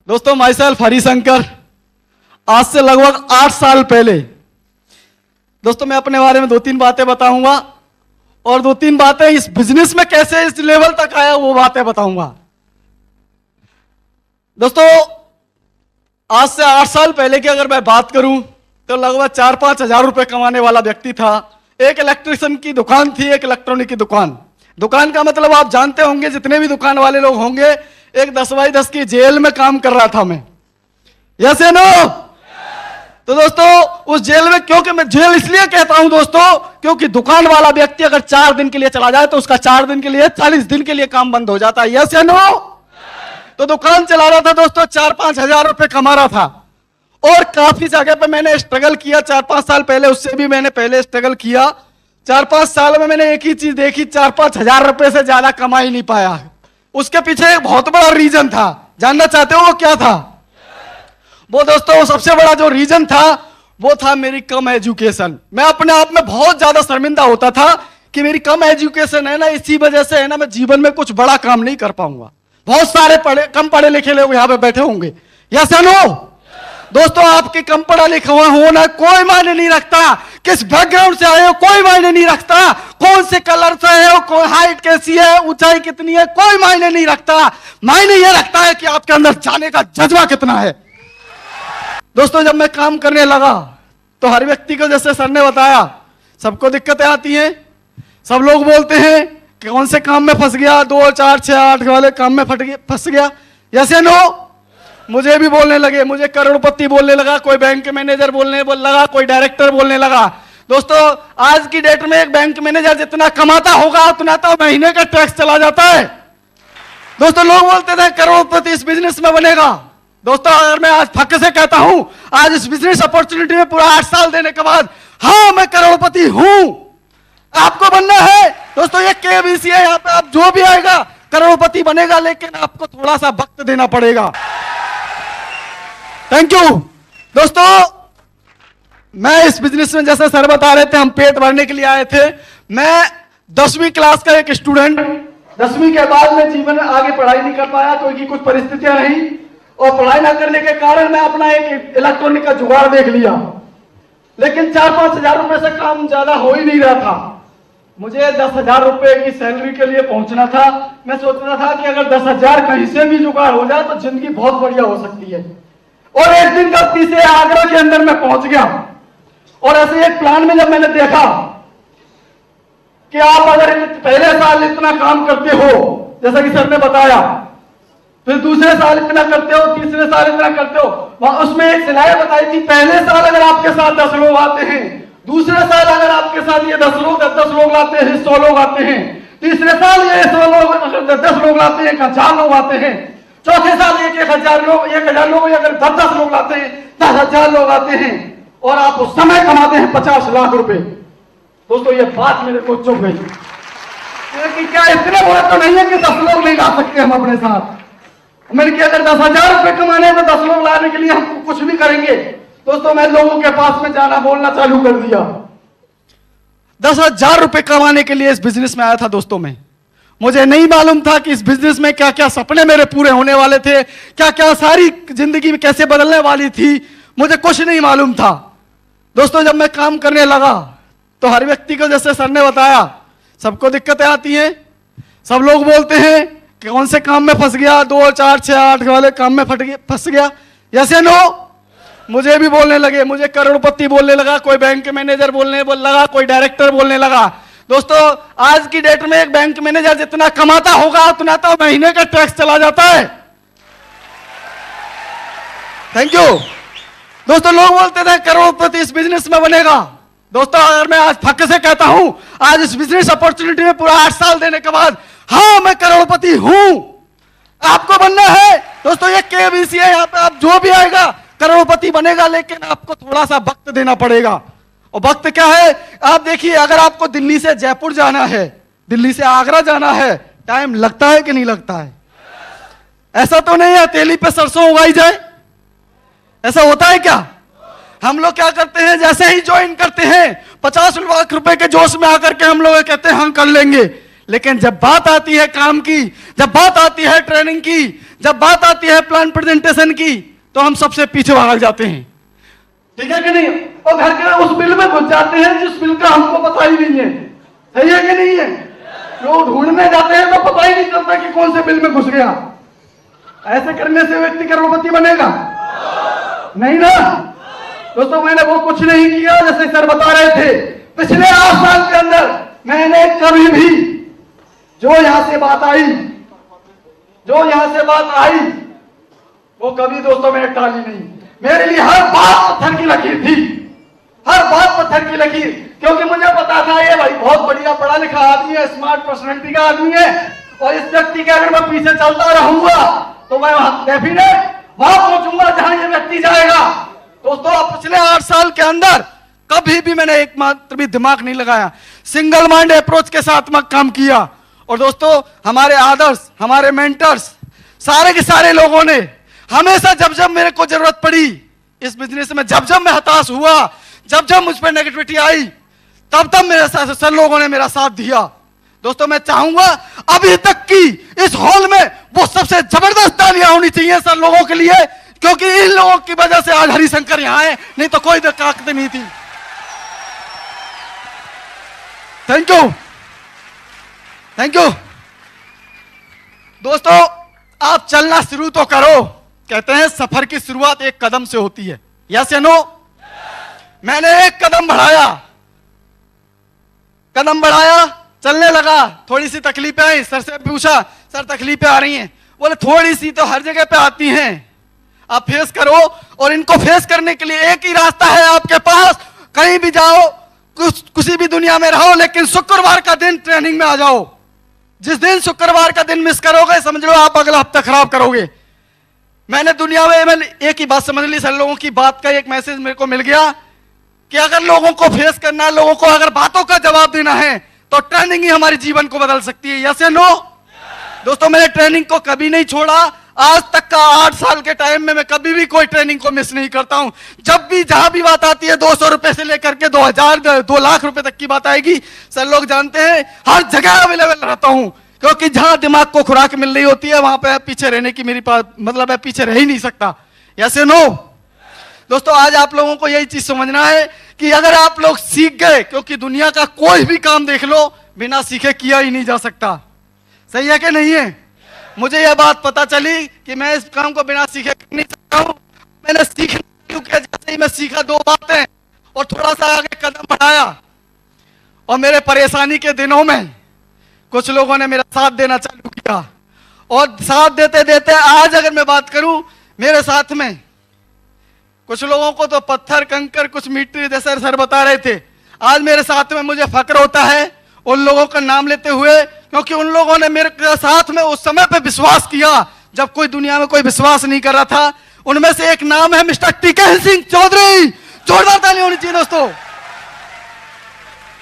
दोस्तों, my self Harishankar. आज से लगभग 8 साल पहले दोस्तों मैं अपने बारे में 2-3 बातें बताऊंगा और 2-3 बातें इस बिजनेस में कैसे इस लेवल तक आया वो बातें बताऊंगा। दोस्तों, आज से 8 साल पहले की अगर मैं बात करूं तो लगभग 4-5 हजार रुपए कमाने वाला व्यक्ति था। एक इलेक्ट्रिशियन की दुकान थी, एक इलेक्ट्रॉनिक की दुकान। दुकान का मतलब आप जानते होंगे, जितने भी दुकान वाले लोग होंगे। एक 10x10 की जेल में काम कर रहा था मैं। यस या नो? तो दोस्तों उस जेल में, क्योंकि मैं जेल इसलिए कहता हूं दोस्तों, क्योंकि दुकान वाला व्यक्ति अगर 4 दिन के लिए चला जाए तो उसका 4 दिन के लिए 40 दिन के लिए काम बंद हो जाता है। यस या नो? तो दुकान चला रहा था दोस्तों, 4-5 हजार रुपए कमा रहा था और काफी जगह पे मैंने स्ट्रगल किया। 4-5 साल पहले, उससे भी मैंने पहले स्ट्रगल किया। 4-5 साल में मैंने एक ही चीज देखी, 4-5 हजार रुपए से ज्यादा कमा ही नहीं पाया। उसके पीछे एक बहुत बड़ा रीजन था। जानना चाहते हो वो क्या था? वो दोस्तों, सबसे बड़ा जो रीजन था वो था मेरी कम एजुकेशन। मैं अपने आप में बहुत ज्यादा शर्मिंदा होता था कि मेरी कम एजुकेशन है ना, इसी वजह से है ना मैं जीवन में कुछ बड़ा काम नहीं कर पाऊंगा। बहुत सारे कम पढ़े लिखे लोग यहां पे बैठे होंगे। यस या नो? दोस्तों, आपके कम पढ़ा लिखा होना कोई मायने नहीं रखता। किस बैकग्राउंड से आए हो कोई मायने नहीं रखता। कौन से कलर से आए हो, कोई हाइट कैसी है, ऊंचाई कितनी है, कोई मायने नहीं रखता। मायने यह रखता है कि आपके अंदर जाने का जज्बा कितना है। दोस्तों, जब मैं काम करने लगा तो हर व्यक्ति को, जैसे सर ने बताया, सबको दिक्कतें आती हैं। सब लोग बोलते हैं कि कौन से काम में फंस गया, 2, 4, 6, 8 वाले काम में फंस गया। यस या नो? मुझे भी बोलने लगे, मुझे करोड़पति बोलने लगा, कोई बैंक मैनेजर बोलने लगा, कोई डायरेक्टर बोलने लगा। दोस्तों, आज की डेट में एक बैंक मैनेजर जितना कमाता होगा उतना तो महीने का टैक्स चला जाता है। दोस्तों, लोग बोलते थे करोड़पति इस बिजनेस में बनेगा। दोस्तों, अगर मैं आज फक से कहता हूं, आज इस बिजनेस अपॉर्चुनिटी में पूरा 8 साल देने के बाद, हाँ मैं करोड़पति हूं। आपको बनना है दोस्तों, ये केबीसी है, यहाँ पे आप जो भी आएगा करोड़पति बनेगा, लेकिन आपको थोड़ा सा वक्त देना पड़ेगा। Thank you. दोस्तों, मैं इस बिजनेस में, जैसे सर बता रहे थे, हम पेट भरने के लिए आए थे। मैं 10वीं क्लास का एक स्टूडेंट, 10वीं के बाद में जीवन में आगे पढ़ाई नहीं कर पाया क्योंकि कुछ परिस्थितियां रही, और पढ़ाई ना करने के कारण मैं अपना एक इलेक्ट्रॉनिक का जुगाड़ देख लिया। लेकिन 4-5 हजार रुपए से काम ज्यादा हो ही नहीं रहा था। मुझे 10,000 रुपए की सैलरी के लिए पहुंचना था। मैं सोच रहा था कि अगर 10,000 कहीं से भी जुगाड़ हो जाए तो जिंदगी बहुत बढ़िया हो सकती है। और एक दिन गलती से आगरा के अंदर मैं पहुंच गया, और ऐसे एक प्लान में जब मैंने देखा कि आप अगर पहले साल इतना काम करते हो, जैसा कि सर ने बताया, फिर दूसरे साल इतना करते हो, तीसरे साल इतना करते हो, उसमें एक सिलाई बताई थी, पहले साल अगर आपके साथ 10 लोग आते हैं, दूसरे साल अगर आपके साथ ये 10 लोग आते हैं, 100 लोग आते हैं, तीसरे साल ये 100 लोग, अगर 10 लोग आते हैं, 1000 लोग आते हैं, चौथे साल 1,000 लोग, 1,000 लोग, अगर 10 लोग आते हैं, 10,000 लोग आते हैं, और आप उस समय कमाते हैं 50 लाख रुपए। दोस्तों, ये बात मेरे को चुभ गई कि क्या इतने बुरे तो नहीं है कि 10 लोग नहीं ला सकते हम अपने साथ। मैंने कि अगर 10,000 रुपए कमाने हैं तो 10 लोग लाने के लिए हम कुछ भी करेंगे। दोस्तों, मैं लोगों के पास में जाना बोलना चालू कर दिया। 10,000 रुपए कमाने के लिए इस बिजनेस में आया था। दोस्तों, मुझे नहीं मालूम था कि इस बिजनेस में क्या क्या सपने मेरे पूरे होने वाले थे, क्या क्या सारी जिंदगी में कैसे बदलने वाली थी, मुझे कुछ नहीं मालूम था। दोस्तों, जब मैं काम करने लगा तो हर व्यक्ति को, जैसे सर ने बताया, सबको दिक्कतें आती हैं। सब लोग बोलते हैं कि कौन से काम में फंस गया, 2, 4, 6, 8 वाले काम में फंस गया। यस या नो? मुझे भी बोलने लगे, मुझे करोड़पति बोलने लगा, कोई बैंक मैनेजर बोलने लगा, कोई डायरेक्टर बोलने लगा। दोस्तों, आज की डेट में एक बैंक मैनेजर जितना कमाता होगा उतना तो महीने का टैक्स चला जाता है। Thank you. दोस्तों, लोग बोलते थे करोड़पति इस बिजनेस में बनेगा। दोस्तों, अगर मैं आज फक से कहता हूं, आज इस बिजनेस अपॉर्चुनिटी में पूरा 8 साल देने के बाद, हाँ मैं करोड़पति हूं। आपको बनना है दोस्तों, ये केबीसी है, यहाँ पे आप जो भी आएगा करोड़पति बनेगा, लेकिन आपको थोड़ा सा वक्त देना पड़ेगा। और वक्त क्या है? आप देखिए, अगर आपको दिल्ली से जयपुर जाना है, दिल्ली से आगरा जाना है, टाइम लगता है कि नहीं लगता है? ऐसा तो नहीं है तेली पे सरसों उगाई जाए, ऐसा होता है क्या? हम लोग क्या करते हैं, जैसे ही ज्वाइन करते हैं 50 लाख रुपए के जोश में आकर के हम लोग कहते हैं हम कर लेंगे। लेकिन जब बात आती है काम की, जब बात आती है ट्रेनिंग की, जब बात आती है प्लान प्रेजेंटेशन की तो हम सबसे पीछे भाग जाते हैं, ठीक है कि नहीं? और घर के उस बिल में घुस जाते हैं जिस बिल का हमको पता ही नहीं है, सही है कि नहीं है? लोग ढूंढने जाते हैं तो पता ही नहीं चलता कि कौन से बिल में घुस गया। ऐसे करने से व्यक्ति करोड़पति बनेगा नहीं ना दोस्तों। मैंने वो कुछ नहीं किया जैसे सर बता रहे थे। पिछले 8 साल के अंदर मैंने कभी भी जो यहां से बात आई वो कभी दोस्तों मैंने टाली नहीं। मेरे लिए हर बात पत्थर की लकीर थी, हर बात पत्थर की लकीर, क्योंकि मुझे पता था ये भाई बहुत बढ़िया पढ़ा लिखा आदमी है, स्मार्ट पर्सनैलिटी का आदमी है, और इस व्यक्ति के अगर मैं पीछे चलता रहूंगा तो मैं डेफिनेट वहां पहुंचूंगा जहां ये व्यक्ति जाएगा। दोस्तों पिछले 8 साल के अंदर कभी भी मैंने एक मात्र भी दिमाग नहीं लगाया, सिंगल माइंड अप्रोच के साथ मैं काम किया। और दोस्तों हमारे आदर्श, हमारे मेंटर्स, सारे के सारे लोगों ने हमेशा जब जब मेरे को जरूरत पड़ी इस बिजनेस में, जब जब मैं हताश हुआ, जब जब मुझ पर नेगेटिविटी आई, तब तब मेरे साथ सब लोगों ने मेरा साथ दिया। दोस्तों मैं चाहूंगा अभी तक की इस हॉल में वो सबसे जबरदस्त तालियां होनी चाहिए सर लोगों के लिए, क्योंकि इन लोगों की वजह से आज हरिशंकर यहां है, नहीं तो कोई ताकत नहीं थी। Thank you, thank you. दोस्तों आप चलना शुरू तो करो, कहते हैं सफर की शुरुआत एक कदम से होती है, यस या नो? मैंने एक कदम बढ़ाया, चलने लगा। थोड़ी सी तकलीफें आई, सर से पूछा सर तकलीफें आ रही हैं, बोले थोड़ी सी तो हर जगह पे आती हैं, आप फेस करो। और इनको फेस करने के लिए एक ही रास्ता है आपके पास, कहीं भी जाओ, किसी भी दुनिया में रहो, लेकिन शुक्रवार का दिन ट्रेनिंग में आ जाओ। जिस दिन शुक्रवार का दिन मिस करोगे समझ लो आप अगला हफ्ता खराब करोगे। मैंने दुनिया में एक ही बात समझ ली, सर लोगों की बात का एक मैसेज मेरे को मिल गया कि अगर लोगों को फेस करना है, लोगों को अगर बातों का जवाब देना है तो ट्रेनिंग ही हमारे जीवन को बदल सकती है, यस या नो? दोस्तों मैंने ट्रेनिंग को कभी नहीं छोड़ा, आज तक का 8 साल के टाइम में मैं कभी भी कोई ट्रेनिंग को मिस नहीं करता हूं। जब भी जहां भी बात आती है 200 रुपए से लेकर के 2000 2 लाख रुपए तक की बात आएगी, सर लोग जानते हैं हर जगह अवेलेबल रहता हूं, क्योंकि जहां दिमाग को खुराक मिल रही होती है वहां पे पीछे रहने की मेरी पास मतलब है, पीछे रह ही नहीं सकता, यस या नो? दोस्तों आज आप लोगों को यही चीज समझना है कि अगर आप लोग सीख गए, क्योंकि दुनिया का कोई भी काम देख लो बिना सीखे किया ही नहीं जा सकता, सही है कि नहीं है? मुझे यह बात पता चली कि मैं इस काम को बिना सीखे कर नहीं सकता हूं। मैंने सीखना शुरू किया, जैसे ही मैं सीखा 2 बातें और थोड़ा सा आगे कदम बढ़ाया, और मेरे परेशानी के दिनों में कुछ लोगों ने मेरा साथ देना चालू किया, और साथ देते देते आज अगर मैं बात करूं, मेरे साथ में कुछ लोगों को तो पत्थर कंकर कुछ मिट्टी जैसे सर बता रहे थे, आज मेरे साथ में मुझे फक्र होता है उन लोगों का नाम लेते हुए, क्योंकि उन लोगों ने मेरे साथ में उस समय पे विश्वास किया जब कोई दुनिया में कोई विश्वास नहीं कर रहा था। उनमें से एक नाम है मिस्टर टिकेन सिंह चौधरी, जोरदार ताली होनी चाहिए दोस्तों।